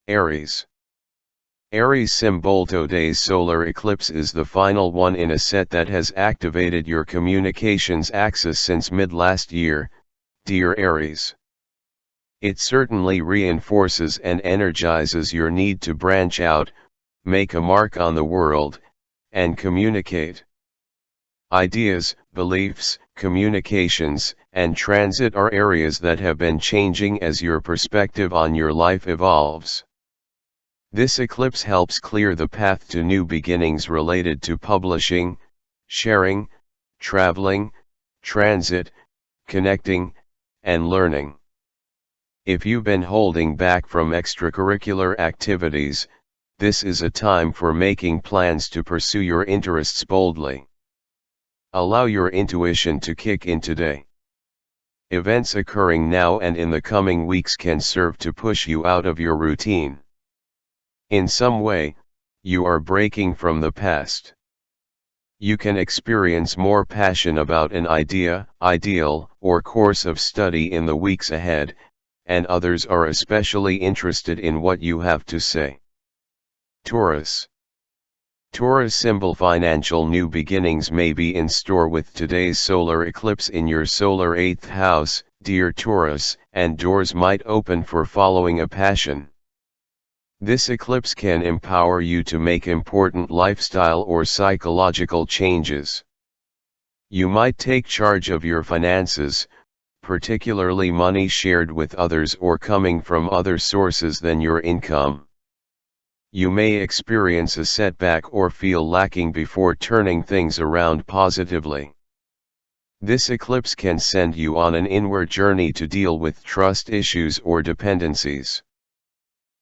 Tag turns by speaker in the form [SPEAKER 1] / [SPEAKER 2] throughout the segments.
[SPEAKER 1] Aries. Aries symbol. Today's solar eclipse is the final one in a set that has activated your communications axis since mid-last year, dear Aries. It certainly reinforces and energizes your need to branch out, make a mark on the world, and communicate. Ideas, beliefs, communications, and transit are areas that have been changing as your perspective on your life evolves. This eclipse helps clear the path to new beginnings related to publishing, sharing, traveling, transit, connecting, and learning. If you've been holding back from extracurricular activities, this is a time for making plans to pursue your interests boldly. Allow your intuition to kick in today. Events occurring now and in the coming weeks can serve to push you out of your routine. In some way, you are breaking from the past. You can experience more passion about an idea, ideal, or course of study in the weeks ahead, and others are especially interested in what you have to say. Taurus. Taurus symbol. Financial new beginnings may be in store with today's solar eclipse in your solar 8th house, dear Taurus, and doors might open for following a passion. This eclipse can empower you to make important lifestyle or psychological changes. You might take charge of your finances, particularly money shared with others or coming from other sources than your income. You may experience a setback or feel lacking before turning things around positively. This eclipse can send you on an inward journey to deal with trust issues or dependencies.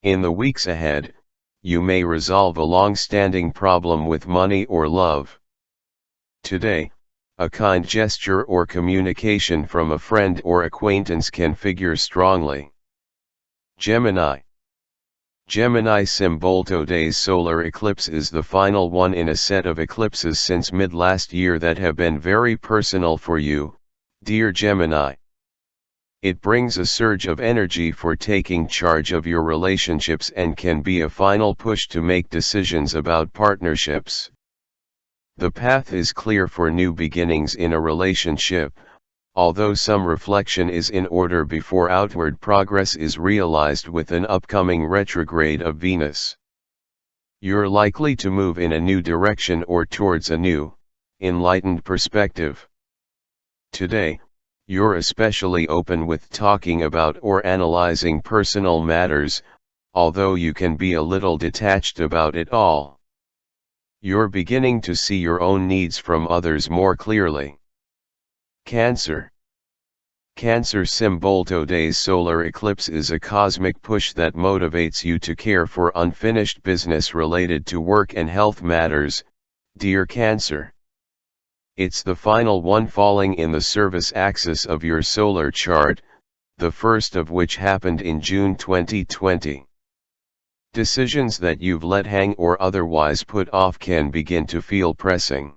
[SPEAKER 1] In the weeks ahead, you may resolve a long-standing problem with money or love. Today, a kind gesture or communication from a friend or acquaintance can figure strongly. Gemini. Gemini symbol. Today's solar eclipse is the final one in a set of eclipses since mid-last year that have been very personal for you, dear Gemini. It brings a surge of energy for taking charge of your relationships and can be a final push to make decisions about partnerships. The path is clear for new beginnings in a relationship, although some reflection is in order before outward progress is realized with an upcoming retrograde of Venus. You're likely to move in a new direction or towards a new, enlightened perspective. Today, you're especially open with talking about or analyzing personal matters, although you can be a little detached about it all. You're beginning to see your own needs from others more clearly. Cancer. Cancer symbol. Today's solar eclipse is a cosmic push that motivates you to care for unfinished business related to work and health matters, dear Cancer. It's the final one falling in the service axis of your solar chart, the first of which happened in June 2020. Decisions that you've let hang or otherwise put off can begin to feel pressing.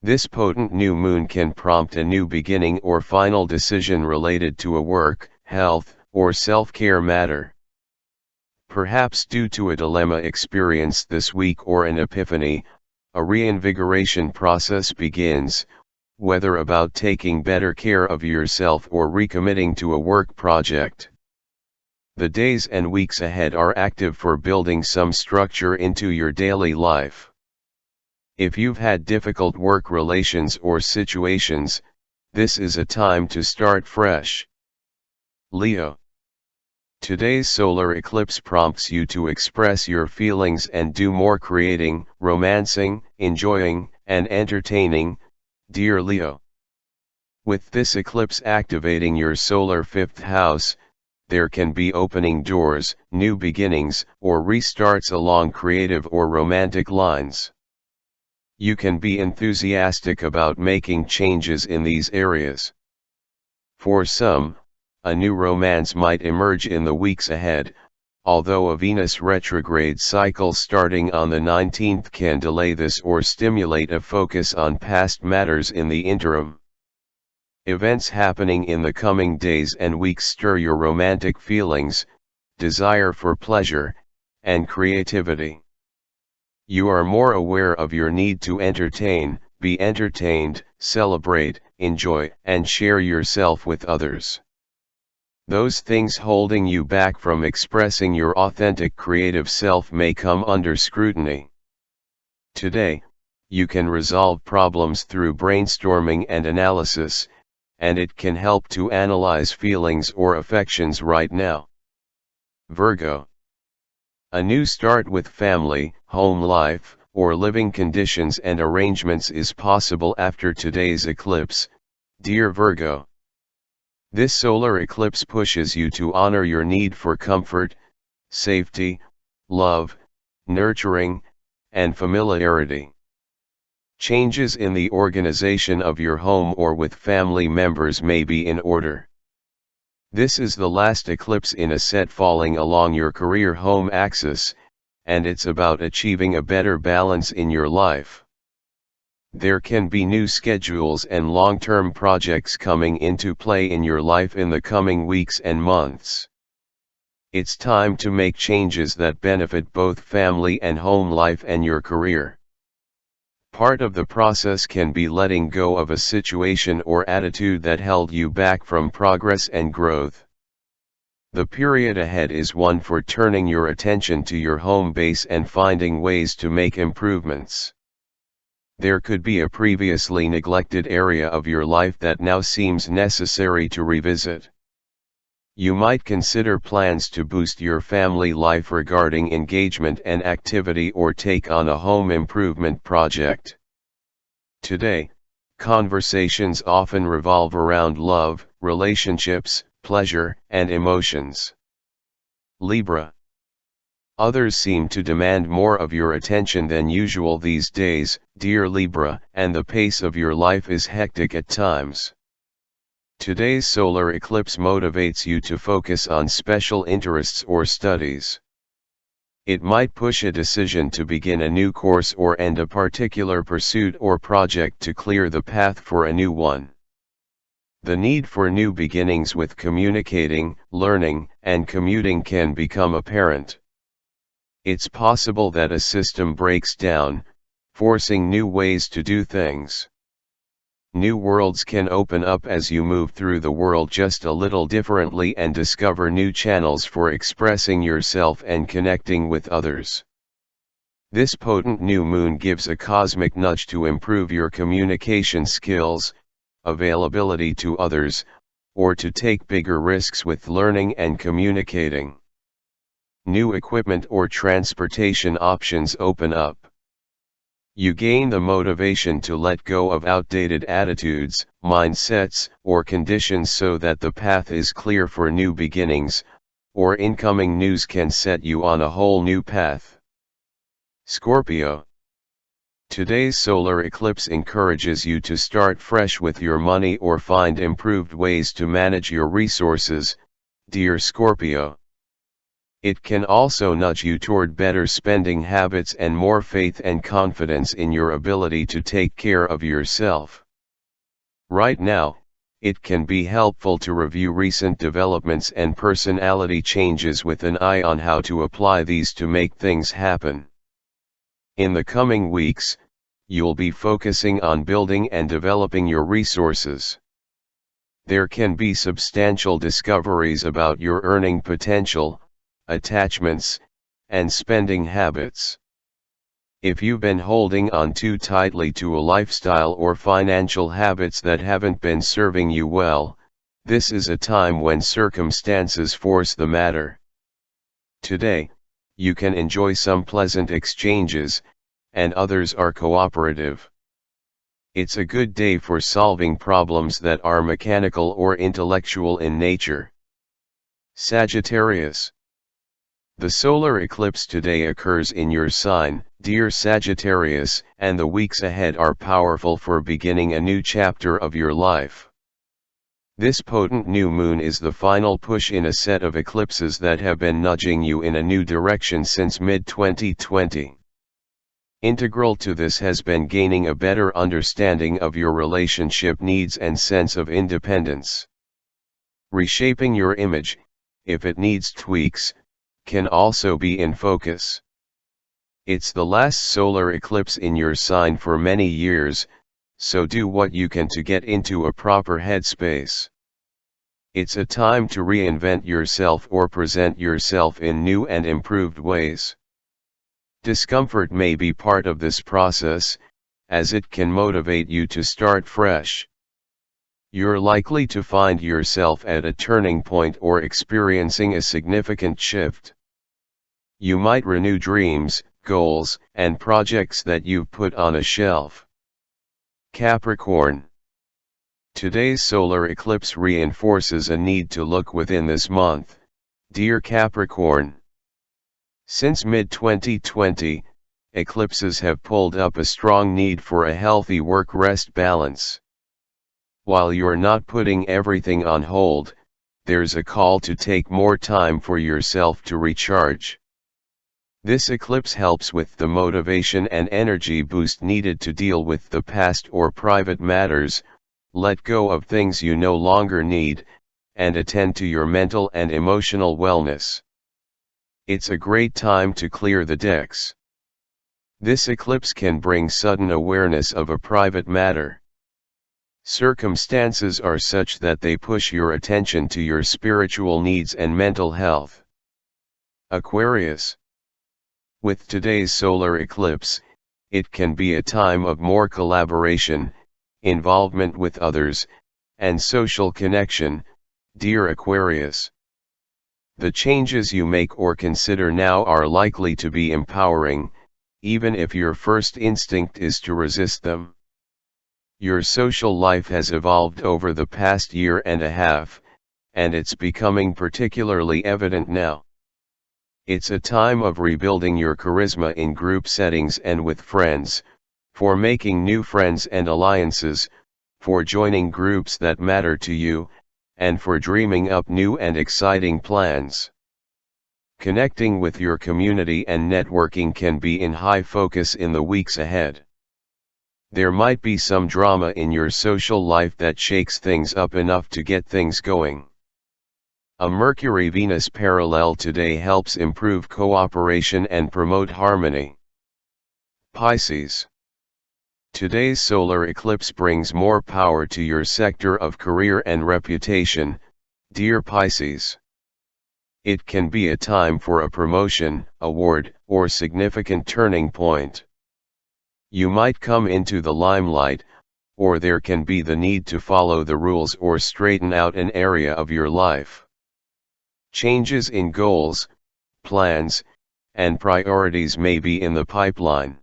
[SPEAKER 1] This potent new moon can prompt a new beginning or final decision related to a work, health, or self-care matter. Perhaps due to a dilemma experienced this week or an epiphany, a reinvigoration process begins, whether about taking better care of yourself or recommitting to a work project. The days and weeks ahead are active for building some structure into your daily life. If you've had difficult work relations or situations, this is a time to start fresh. Leo. Today's solar eclipse prompts you to express your feelings and do more creating, romancing, enjoying, and entertaining, dear Leo. With this eclipse activating your solar 5th house, there can be opening doors, new beginnings, or restarts along creative or romantic lines. You can be enthusiastic about making changes in these areas. For some, a new romance might emerge in the weeks ahead, although a Venus retrograde cycle starting on the 19th can delay this or stimulate a focus on past matters in the interim. Events happening in the coming days and weeks stir your romantic feelings, desire for pleasure, and creativity. You are more aware of your need to entertain, be entertained, celebrate, enjoy, and share yourself with others. Those things holding you back from expressing your authentic creative self may come under scrutiny. Today, you can resolve problems through brainstorming and analysis, and it can help to analyze feelings or affections right now. Virgo. A new start with family, home life, or living conditions and arrangements is possible after today's eclipse, dear Virgo. This solar eclipse pushes you to honor your need for comfort, safety, love, nurturing, and familiarity. Changes in the organization of your home or with family members may be in order. This is the last eclipse in a set falling along your career-home axis, and it's about achieving a better balance in your life. There can be new schedules and long-term projects coming into play in your life in the coming weeks and months. It's time to make changes that benefit both family and home life and your career. Part of the process can be letting go of a situation or attitude that held you back from progress and growth. The period ahead is one for turning your attention to your home base and finding ways to make improvements. There could be a previously neglected area of your life that now seems necessary to revisit. You might consider plans to boost your family life regarding engagement and activity or take on a home improvement project. Today, conversations often revolve around love, relationships, pleasure, and emotions. Libra. Others seem to demand more of your attention than usual these days, dear Libra, and the pace of your life is hectic at times. Today's solar eclipse motivates you to focus on special interests or studies. It might push a decision to begin a new course or end a particular pursuit or project to clear the path for a new one. The need for new beginnings with communicating, learning, and commuting can become apparent. It's possible that a system breaks down, forcing new ways to do things. New worlds can open up as you move through the world just a little differently and discover new channels for expressing yourself and connecting with others. This potent new moon gives a cosmic nudge to improve your communication skills, availability to others, or to take bigger risks with learning and communicating. New equipment or transportation options open up. You gain the motivation to let go of outdated attitudes, mindsets, or conditions so that the path is clear for new beginnings, or incoming news can set you on a whole new path. Scorpio. Today's solar eclipse encourages you to start fresh with your money or find improved ways to manage your resources, dear Scorpio. It can also nudge you toward better spending habits and more faith and confidence in your ability to take care of yourself. Right now, it can be helpful to review recent developments and personality changes with an eye on how to apply these to make things happen. In the coming weeks, you'll be focusing on building and developing your resources. There can be substantial discoveries about your earning potential, attachments, and spending habits. If you've been holding on too tightly to a lifestyle or financial habits that haven't been serving you well, this is a time when circumstances force the matter. Today, you can enjoy some pleasant exchanges, and others are cooperative. It's a good day for solving problems that are mechanical or intellectual in nature. Sagittarius. The solar eclipse today occurs in your sign, dear Sagittarius, and the weeks ahead are powerful for beginning a new chapter of your life. This potent new moon is the final push in a set of eclipses that have been nudging you in a new direction since mid-2020. Integral to this has been gaining a better understanding of your relationship needs and sense of independence. Reshaping your image, if it needs tweaks, can also be in focus. It's the last solar eclipse in your sign for many years, so do what you can to get into a proper headspace. It's a time to reinvent yourself or present yourself in new and improved ways. Discomfort may be part of this process, as it can motivate you to start fresh. You're likely to find yourself at a turning point or experiencing a significant shift. You might renew dreams, goals, and projects that you've put on a shelf. Capricorn. Today's solar eclipse reinforces a need to look within this month, dear Capricorn. Since mid-2020, eclipses have pulled up a strong need for a healthy work-rest balance. While you're not putting everything on hold, there's a call to take more time for yourself to recharge. This eclipse helps with the motivation and energy boost needed to deal with the past or private matters, let go of things you no longer need, and attend to your mental and emotional wellness. It's a great time to clear the decks. This eclipse can bring sudden awareness of a private matter. Circumstances are such that they push your attention to your spiritual needs and mental health. Aquarius. With today's solar eclipse, it can be a time of more collaboration, involvement with others, and social connection, dear Aquarius. The changes you make or consider now are likely to be empowering, even if your first instinct is to resist them. Your social life has evolved over the past year and a half, and it's becoming particularly evident now. It's a time of rebuilding your charisma in group settings and with friends, for making new friends and alliances, for joining groups that matter to you, and for dreaming up new and exciting plans. Connecting with your community and networking can be in high focus in the weeks ahead. There might be some drama in your social life that shakes things up enough to get things going. A Mercury-Venus parallel today helps improve cooperation and promote harmony. Pisces. Today's solar eclipse brings more power to your sector of career and reputation, dear Pisces. It can be a time for a promotion, award, or significant turning point. You might come into the limelight, or there can be the need to follow the rules or straighten out an area of your life. Changes in goals, plans, and priorities may be in the pipeline.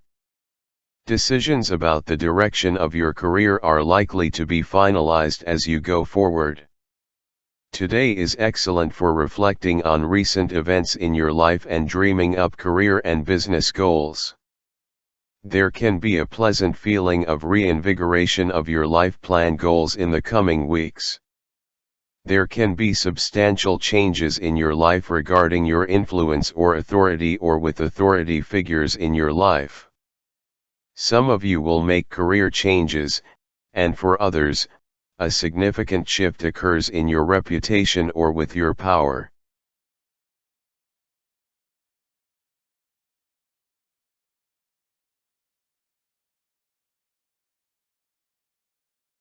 [SPEAKER 1] Decisions about the direction of your career are likely to be finalized as you go forward. Today is excellent for reflecting on recent events in your life and dreaming up career and business goals. There can be a pleasant feeling of reinvigoration of your life plan goals in the coming weeks. There can be substantial changes in your life regarding your influence or authority or with authority figures in your life. Some of you will make career changes, and for others, a significant shift occurs in your reputation or with your power.